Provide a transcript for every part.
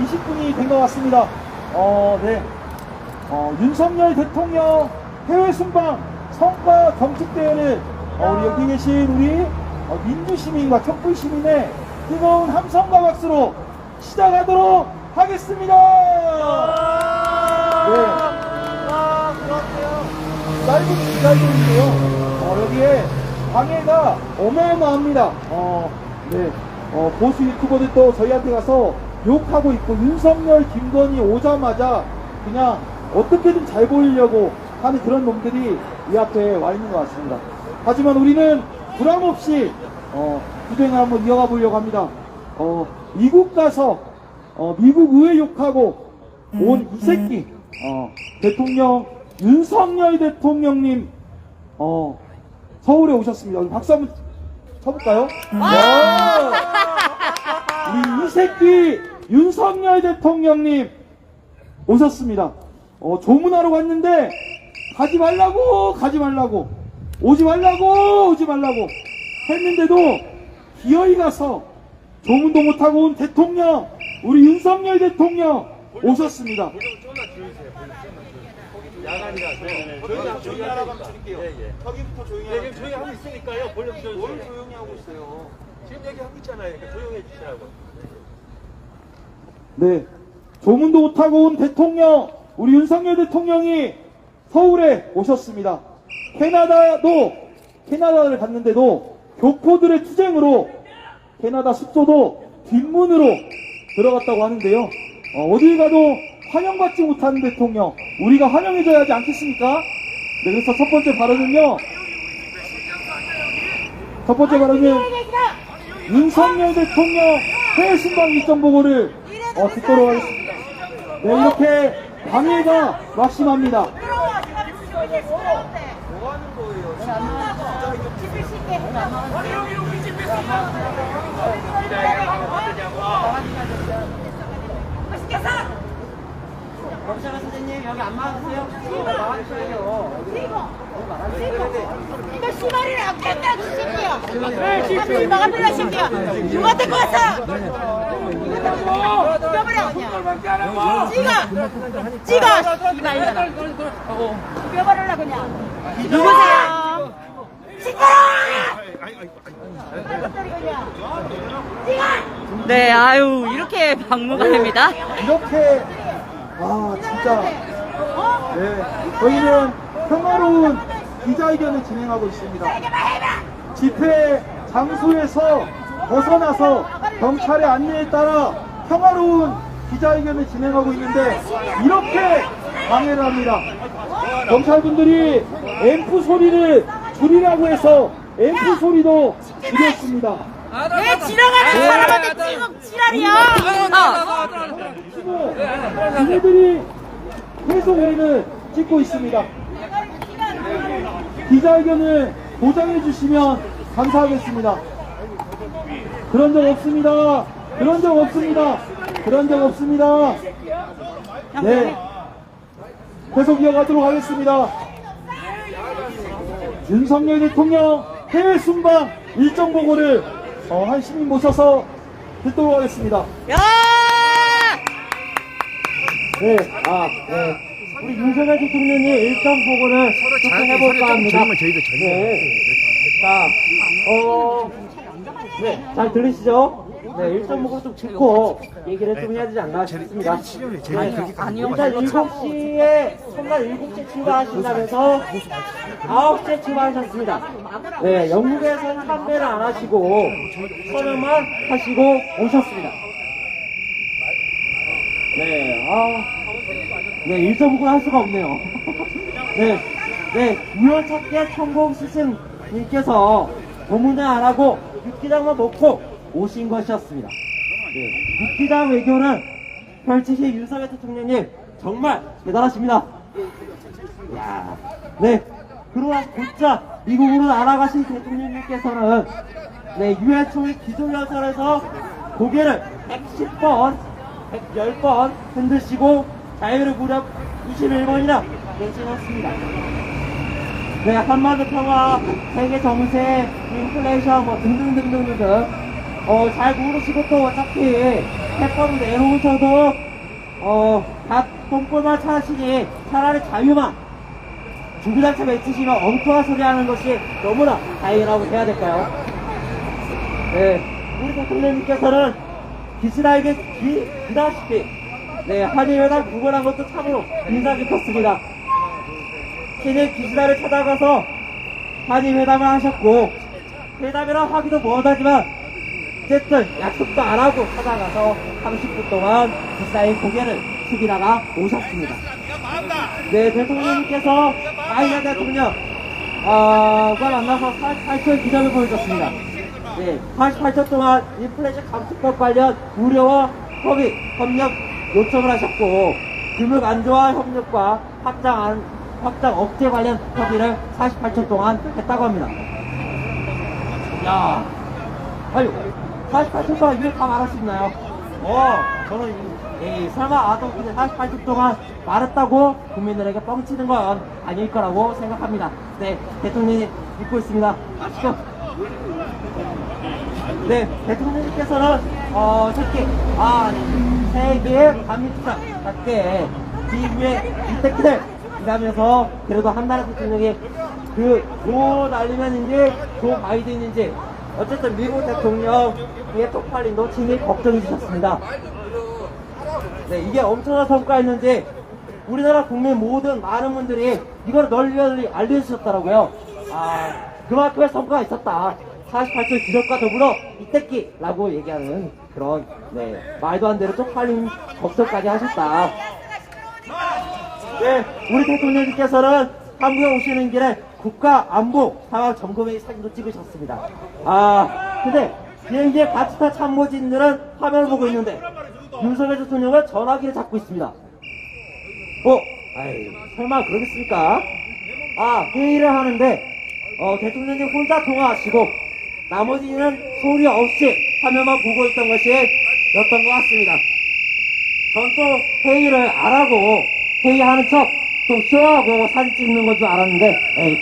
20분이 된 것 같습니다. 네. 윤석열 대통령 해외 순방 성과 경축대회를 우리 여기 계신 우리 민주시민과 촛불시민의 뜨거운 함성과 박수로 시작하도록 하겠습니다. 네. 라이브인데요. 여기에 방해가 어마어마합니다. 네. 보수 유튜버들도 저희한테 가서 욕하고 있고, 윤석열, 김건희 오자마자 그냥 어떻게든 잘 보이려고 하는 그런 놈들이 이 앞에 와 있는 것 같습니다. 하지만 우리는 불함없이 투쟁을 한번 이어가 보려고 합니다. 미국 가서 미국 의회 욕하고 온 이 새끼 대통령 윤석열 대통령님 서울에 오셨습니다. 박수 한번 쳐볼까요? 우리 이 새끼 윤석열 대통령님 오셨습니다. 조문하러 갔는데 가지 말라고 오지 말라고 했는데도 기어이 가서 조문도 못하고 온 대통령, 우리 윤석열 대통령 오셨습니다. 야간이라서 조용히 하라고 하면 드릴게요. 저기부터 조용히 하라고. 지금 조용히 하고 있으니까요. 볼륨 좀. 뭘 조용히 하고 있어요? 지금 얘기하고 있잖아요. 그러니까 조용히 해주시라고. 네, 조문도 못하고 온 대통령, 우리 윤석열 대통령이 서울에 오셨습니다. 캐나다를 갔는데도 교포들의 투쟁으로 캐나다 숙소도 뒷문으로 들어갔다고 하는데요. 어딜 가도 환영받지 못하는 대통령, 우리가 환영해줘야 하지 않겠습니까? 네, 그래서 첫 번째 발언은 윤석열 대통령 해외 순방 일정 보고를 듣도록 하겠습니다. 네, 이렇게 방해가 막심합니다. 뭐 하는 거예요? 집을 쉽게 검사가 선생님 여기 안 막으세요? 나와주셔야죠. 이거 씨발이를 안 깬다고 새끼야. 삼촌이 막아버려 새끼야. 누가 데리고 왔어? 죽여버려 그냥. 찍어. 씨발이잖아. 죽여버리려 그냥. 누구세요? 네, 아유, 이렇게 방문가 됩니다. 이렇게 진짜 네, 저희는 평화로운 기자회견을 진행하고 있습니다. 집회 장소에서 벗어나서 경찰의 안내에 따라 평화로운 기자회견을 진행하고 있는데 이렇게 방해를 합니다. 경찰분들이 앰프 소리를 줄이라고 해서 앰프 소리도 줄였습니다. 왜 지나가는 사람한테 지금 지랄이야? 얘네들이 계속 우리를 찍고 있습니다. 기자회견을 보장해 주시면 감사하겠습니다. 그런 적 없습니다. 네, 계속 이어가도록 하겠습니다. 윤석열 대통령 해외 순방 일정 보고를 한 시민 모셔서 듣도록 하겠습니다. 야! 네, 우리 윤석열 대통령님 일정 보고를 좀 해볼까 합니다. 네, 잘 들리시죠? 네, 일정 보고를 좀 듣고 얘기를 좀 해야 되지 않나 싶습니다. 일단 7시에, 첫날 7시에 출발하신다면서 9시에 출발하셨습니다. 네, 영국에서는 판매를 안 하시고 서명만 하시고 오셨습니다. 네, 일정 보고를 할 수가 없네요. 우연찮게 천공 스승님께서 고문을 안 하고 육기장만 놓고 오신 것이었습니다. 육기장 외교는 펼치신 윤석열 대통령님 정말 대단하십니다. 그러나 곧자 미국으로 날아가신 대통령님께서는 유엔 총회 기조연설에서 고개를 110번, 110번 흔드시고 자유를 무려 21번이나 외치셨습니다. 한반도 평화, 세계 정세, 인플레이션 등등등등 잘 모르시고 또 어차피 해법 내놓으셔도 각 똥꼬만 차시니 차라리 자유만 주구장창 외치시면 엉뚱한 소리 하는 것이 너무나 다행이라고 해야 될까요? 네, 우리 대통령님께서는 기시다에게 기다시피 네, 한일회담 구걸한 것도 참으로 인상 깊었습니다. 신일 기시다를 찾아가서 한일회담을 하셨고 회담이라 하기도 못하지만 어쨌든 약속도 안 하고 찾아가서 30분 동안 기시다의 고개를 숙이다가 오셨습니다. 네, 대통령님께서 바이든 대통령 과 만나서 48초의 기적을 보여줬습니다. 네, 48초 동안 인플레이션 감축법 관련 우려와 협력 요청을 하셨고 금융 안정화 협력과 확장 억제 관련 협의를 48초 동안 했다고 합니다. 야, 아유, 48초 동안 이걸 다 말할 수 있나요? 저는 설마 아동들이 48초 동안 말했다고 국민들에게 뻥치는 건 아닐 거라고 생각합니다. 네, 대통령님 믿고 있습니다. 아시죠? 네, 대통령님께서는 특히 세계의 반민주당답게 미국의 이때기들 기다면서 그래도 한나라 대통령이 조 날리면인지 조 바이든인지 어쨌든 미국 대통령의 쪽팔림도 진히 걱정해 주셨습니다. 네, 이게 엄청난 성과였는지 우리나라 국민 모든 많은 분들이 이걸 널리 알려주셨더라고요. 그만큼의 성과가 있었다. 48초 기적과 더불어 이때끼라고 얘기하는 그런 말도 안 되는 쪽팔림 걱정까지 하셨다. 네, 우리 대통령님께서는 한국에 오시는 길에 국가 안보 상황 점검회의 사진도 찍으셨습니다. 근데 비행기에 같이 탄 참모진들은 화면을 보고 있는데 윤석열 대통령은 전화기를 잡고 있습니다. 설마 그러겠습니까? 회의를 하는데 대통령님 혼자 통화하시고 나머지는 소리 없이 화면만 보고 있던 것이었던 것 같습니다. 전 또 회의를 안 하고 회의하는 척 또 쇼하고 사진 찍는 건 줄 알았는데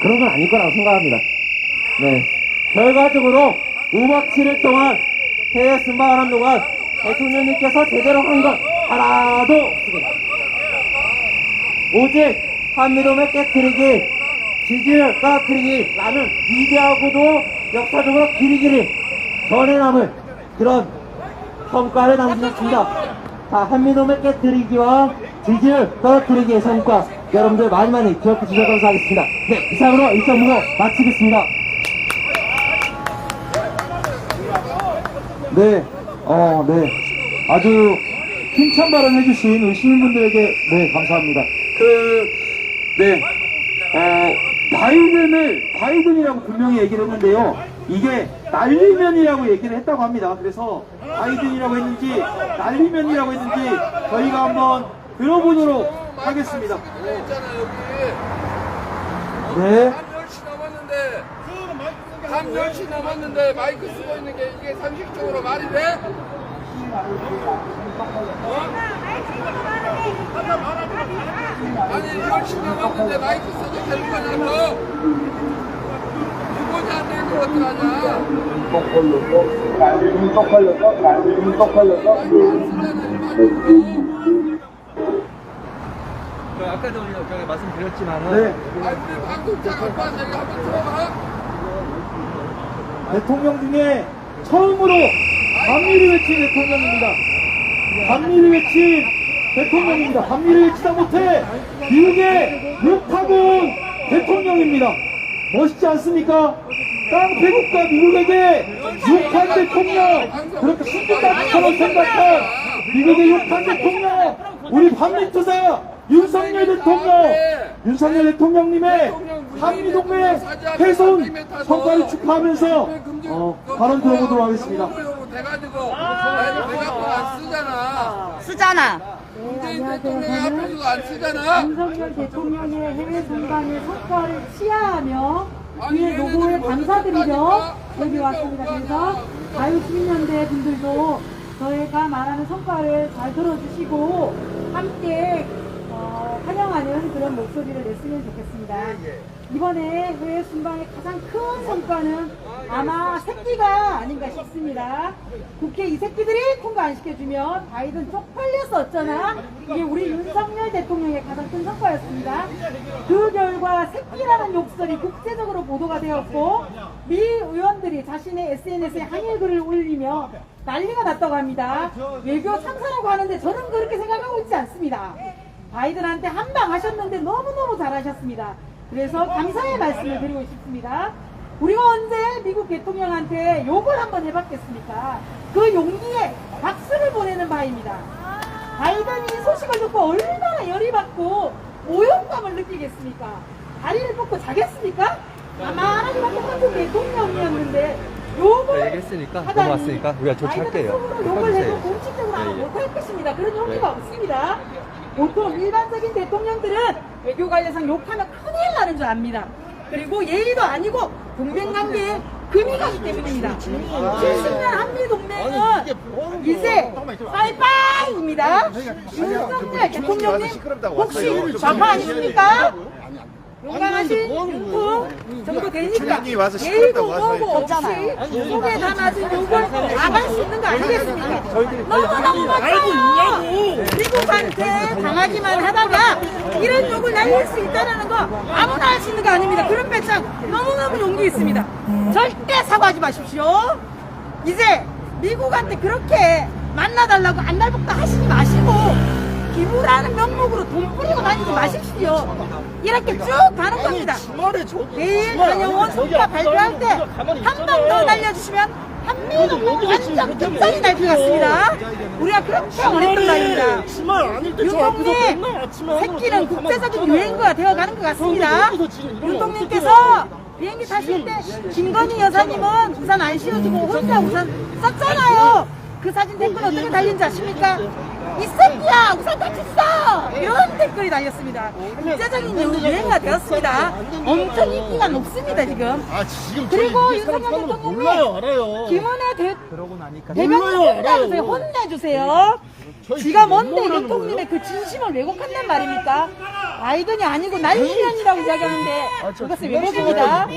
그런 건 아닐 거라고 생각합니다. 네, 결과적으로 5박 7일 동안 회의에 순방하는 동안 대통령님께서 제대로 한 건 하나도 없습니다. 오직 한미동맹 깨트리기, 지지를 떨어뜨리기라는 위대하고도 역사적으로 길이길이 전에 남을 그런 성과를 남기셨습니다. 한미동맹 깨트리기와 지지를 떨어뜨리기의 성과, 여러분들 많이 기억해 주셔서 감사하겠습니다. 네, 이상으로 1.5 마치겠습니다. 네, 아주 힘찬 발언 해주신 우리 시민분들에게 감사합니다. 바이든이라고 분명히 얘기를 했는데요. 이게 날리면이라고 얘기를 했다고 합니다. 그래서 바이든이라고 했는지 날리면이라고 했는지 저희가 한번 들어보도록 하겠습니다. 네. 한 명씩 남았는데 마이크 쓰고 있는 게 이게 상식적으로 말이 돼? 아니 1년씩 남았는데 마이크 써도 되는 거냐고? 누구지 안 되는 거 어떡하냐? 아까도 제가 말씀드렸지만은 아니 우리 방송장 아빠 얘기 한번 들어봐. 대통령 중에 처음으로 반미를 외친 대통령입니다. 반미를 외친 대통령입니다. 반미를 외치다 못해 미국에 욕하고 온 대통령입니다. 멋있지 않습니까? 깡패국가 미국에게 욕한 대통령, 그렇게 신분당처럼 생각한 미국의 욕한 대통령, 우리 반민투사 윤석열 대통령님의 한미동맹 훼손 성과를 축하하면서 발언 들어보도록 하겠습니다. 돼가지고 안 쓰잖아. 쓰잖아. 문재인 대통령이 앞에서도 안 쓰잖아. 윤석열 대통령의 해외 순방의 성과를 치하하며 그의 노고에 감사드리며 여기 왔습니다. 그래서 자유시민연대 분들도 저희가 말하는 성과를 잘 들어주시고 함께 환영하는 그런 목소리를 냈으면 좋겠습니다. 이번에 해외 순방의 가장 큰 성과는 아마 새끼가 아닌가 싶습니다. 국회 이 새끼들이 통과 안 시켜주면 바이든 쪽팔려서 어쩌나, 이게 우리 윤석열 대통령의 가장 큰 성과였습니다. 그 결과 새끼라는 욕설이 국제적으로 보도가 되었고, 미 의원들이 자신의 SNS에 항의글을 올리며 난리가 났다고 합니다. 외교 참사라고 하는데 저는 그렇게 생각하고 있지 않습니다. 바이든한테 한방 하셨는데 너무너무 잘하셨습니다. 그래서 감사의 말씀을 드리고 싶습니다. 우리가 언제 미국 대통령한테 욕을 한번 해봤겠습니까? 그 용기에 박수를 보내는 바입니다. 바이든이 이 소식을 듣고 얼마나 열이 받고 오염감을 느끼겠습니까? 다리를 뻗고 자겠습니까? 가만하게만 똑같은 대통령이었는데 욕을 하다니, 넘어왔으니까 우리가 조치할게요. 바이든은 속으로 욕을 해도 공식적으로 하지 못할 것입니다. 그런 용기가 없습니다. 보통 일반적인 대통령들은 외교 관련상 욕하면 큰일 나는 줄 압니다. 그리고 예의도 아니고 동맹관계에 금이 가기 때문입니다. 70년 한미동맹은 이제 빠이빠이입니다. 윤석열 대통령님 혹시 좌파 아니십니까? 용감하신 윤풍 정도 되니까 예의도 뭐고 없이 속에 담아진 욕을 나갈 수 있는 거 아니겠습니까? 너무너무 맞아요. 미국한테 당하기만 하다가 이런 욕을 날릴 수 있다는 거 아무나 할 수 있는 거 아닙니다. 그런 배짱 너무너무 용기 있습니다. 절대 사과하지 마십시오. 이제 미국한테 그렇게 만나달라고 안달복도 하시지 마시고 기부라는 명목으로 돈 뿌리고 다니지 마십시오. 이렇게 쭉 가는 겁니다. 내일 다녀온 성과 발표할 때 한 방 더 날려주시면 한미동맹 완전 끝장이 날 것 같습니다. 우리가 그렇게 원했던 말입니다. 윤동님, 새끼는 국제적인 유행어가 되어가는 것 같습니다. 윤동님께서 비행기 타실 때 김건희 여사님은 우산 안 씌워주고 혼자 우산 썼잖아요. 그 사진 댓글 어떻게 달린지 아십니까? 이 새끼야 우산 같이 써! 이런 댓글이 달렸습니다. 국제적인 유행어가 되었습니다. 엄청 인기가 높습니다 지금. 그리고 윤석열 대통령이 김은혜 대변인 혼내주세요. 지가 뭔데 윤통님의 그 진심을 왜곡한단 말입니까? 바이든이 아니고 날리안이라고 이야기하는데 그것은 왜곡입니다.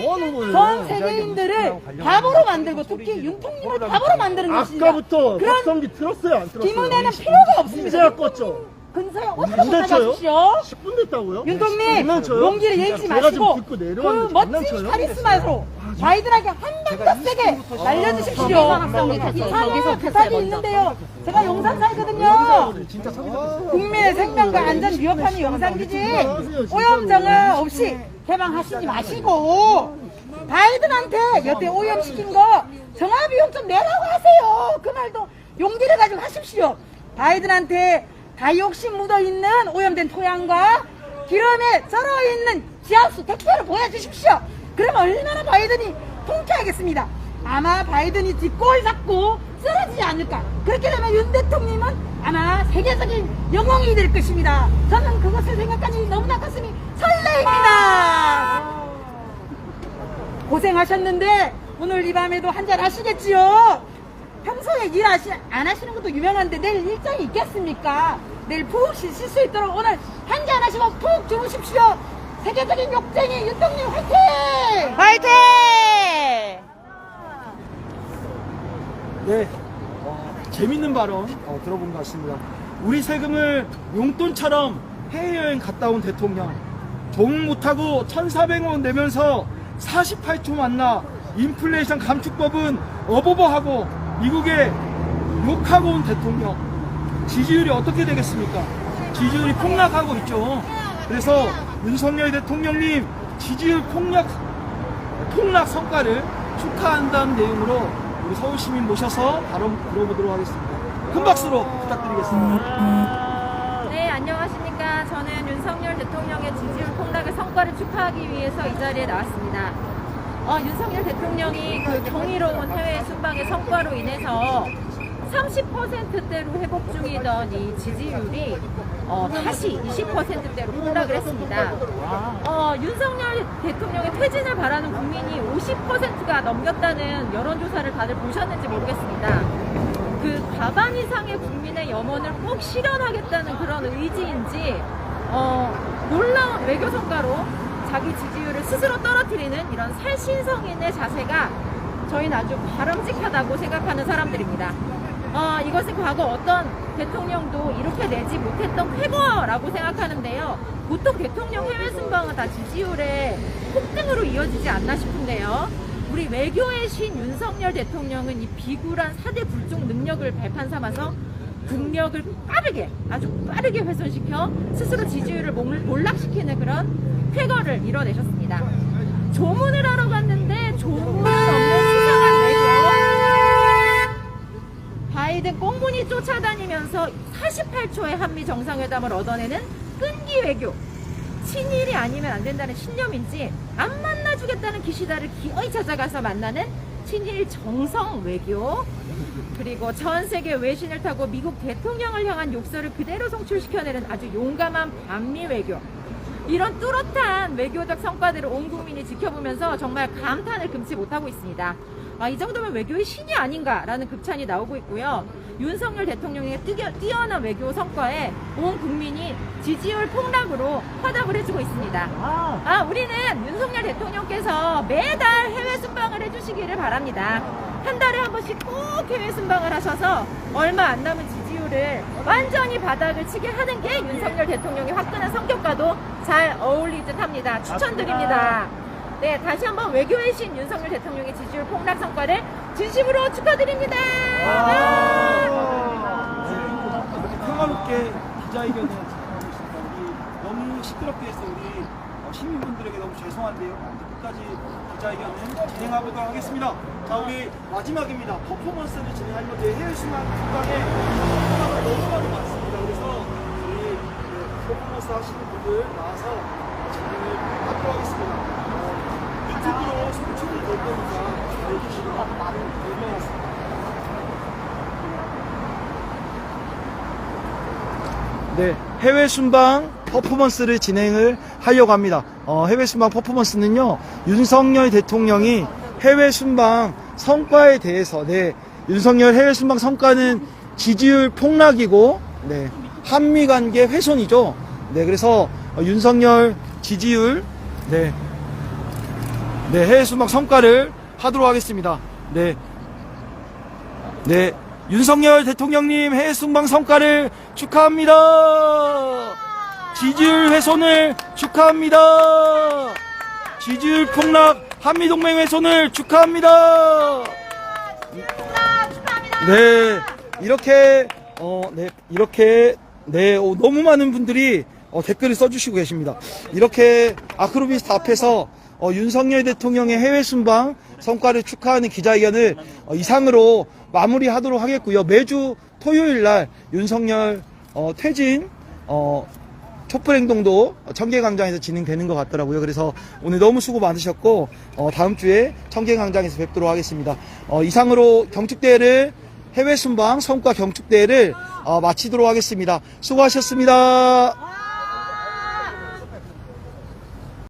전 세계인들을 바보로 만들고 특히 윤통님을 바보로 만드는 것입니다. 아까부터 그런 박성기 틀었어요 안 틀었어요? 김은혜는 필요가 없습니다. 제가 껐죠. 근처에 어떻게 나가십시오. 10분 됐다고요? 윤통님 장난쳐요? 용기를 잃지 제가 마시고 좀 듣고 그 내려왔는데 멋진 장난쳐요? 카리스마로 바이든에게 한 방 더 세게 날려주십시오. 이상한 부탁이 있는데요. 제가 용산 살거든요. 국민의 생명과 안전 위협하는 영상기지 오염정화 없이 개방하시지 마시고 바이든한테 여태 오염시킨 거 정화비용 좀 내라고 하세요. 그 말도 용기를 가지고 하십시오. 바이든한테 다이옥신 묻어있는 오염된 토양과 기름에 절어있는 지하수 택배를 보여주십시오. 그럼 얼마나 바이든이 통쾌하겠습니다. 아마 바이든이 뒷골 잡고 쓰러지지 않을까. 그렇게 되면 윤 대통령은 아마 세계적인 영웅이 될 것입니다. 저는 그것을 생각하니 너무나 가슴이 설레입니다. 고생하셨는데 오늘 이 밤에도 한잔 하시겠지요? 평소에 일 안 하시는 것도 유명한데 내일 일정이 있겠습니까? 내일 푹 쉴 수 있도록 오늘 한잔 하시고 푹 주무십시오. 세계적인 욕쟁이 윤동님 화이팅! 화이팅! 네, 재밌는 발언 들어본 것 같습니다. 우리 세금을 용돈처럼 해외여행 갔다 온 대통령, 종 못하고 1,400원 내면서 48초 만나 인플레이션 감축법은 어버버하고 미국에 욕하고 온 대통령, 지지율이 어떻게 되겠습니까? 지지율이 폭락하고 있죠. 그래서 윤석열 대통령님 지지율 폭락 성과를 축하한다는 내용으로 우리 서울시민 모셔서 발언 들어보도록 하겠습니다. 큰 박수로 부탁드리겠습니다. 네, 안녕하십니까. 저는 윤석열 대통령의 지지율 폭락의 성과를 축하하기 위해서 이 자리에 나왔습니다. 윤석열 대통령이 그 경이로운 해외 순방의 성과로 인해서 30%대로 회복 중이던 이 지지율이 다시 20%대로 폭락을 했습니다. 윤석열 대통령의 퇴진을 바라는 국민이 50%가 넘겼다는 여론조사를 다들 보셨는지 모르겠습니다. 그 과반 이상의 국민의 염원을 꼭 실현하겠다는 그런 의지인지 놀라운 외교 성과로 자기 지지율을 스스로 떨어뜨리는 이런 살신성인의 자세가 저희는 아주 바람직하다고 생각하는 사람들입니다. 이것은 과거 어떤 대통령도 이렇게 내지 못했던 쾌거라고 생각하는데요. 보통 대통령 해외 순방은 다 지지율의 폭등으로 이어지지 않나 싶은데요. 우리 외교의 신 윤석열 대통령은 이 비굴한 4대 굴종 능력을 발판 삼아서 국력을 아주 빠르게 훼손시켜 스스로 지지율을 몰락시키는 그런 쾌거를 이뤄내셨습니다. 조문을 하러 갔는데 조문 없는 수상한 외교. 바이든 꽁무니 쫓아다니면서 48초의 한미 정상회담을 얻어내는 끈기 외교. 친일이 아니면 안 된다는 신념인지 안 만나주겠다는 기시다를 기어이 찾아가서 만나는 친일 정성 외교. 그리고 전 세계 외신을 타고 미국 대통령을 향한 욕설을 그대로 송출시켜내는 아주 용감한 반미 외교. 이런 뚜렷한 외교적 성과들을 온 국민이 지켜보면서 정말 감탄을 금치 못하고 있습니다. 이 정도면 외교의 신이 아닌가라는 극찬이 나오고 있고요. 윤석열 대통령의 뛰어난 외교 성과에 온 국민이 지지율 폭락으로 화답을 해주고 있습니다. 우리는 윤석열 대통령께서 매달 해외 순방을 해주시기를 바랍니다. 한 달에 한 번씩 꼭 해외 순방을 하셔서 얼마 안 남은 지지율을 완전히 바닥을 치게 하는 게 윤석열 대통령의 화끈한 성격과도 잘 어울릴 듯 합니다. 추천드립니다. 네, 다시 한번 외교의 신 윤석열 대통령의 지지율 폭락 성과를 진심으로 축하드립니다. 평화롭게 기자회견을 진행하고 있습니다. 우리 너무 시끄럽게 해서 우리 시민분들에게 너무 죄송한데요. 끝까지 기자회견을 진행해보도록 하겠습니다. 자, 우리 마지막입니다. 퍼포먼스를 진행할 건데 해외 순방에 너무 많습니다. 그래서 우리 퍼포먼스 하시는 분들 나와서 진행을 하도록 하겠습니다. 유튜브로 송출이 될 거니까 내주시면 많은 의미였습니다. 네, 해외 순방 퍼포먼스를 진행을 하려고 합니다. 해외 순방 퍼포먼스는요, 윤석열 대통령이 해외 순방 성과에 대해서, 윤석열 해외 순방 성과는 지지율 폭락이고, 한미 관계 훼손이죠. 그래서 윤석열 지지율, 해외 순방 성과를 하도록 하겠습니다. 윤석열 대통령님 해외 순방 성과를 축하합니다. 지지율 훼손을 축하합니다. 지지율 폭락, 한미동맹 훼손을 축하합니다. 이렇게 너무 많은 분들이 댓글을 써주시고 계십니다. 이렇게 아크로비스트 앞에서 윤석열 대통령의 해외 순방 성과를 축하하는 기자회견을 이상으로 마무리하도록 하겠고요. 매주 토요일 날 윤석열 퇴진 촛불행동도 청계광장에서 진행되는 것 같더라고요. 그래서 오늘 너무 수고 많으셨고 다음 주에 청계광장에서 뵙도록 하겠습니다. 이상으로 경축대회를 해외 순방 성과 경축대회를 마치도록 하겠습니다. 수고하셨습니다.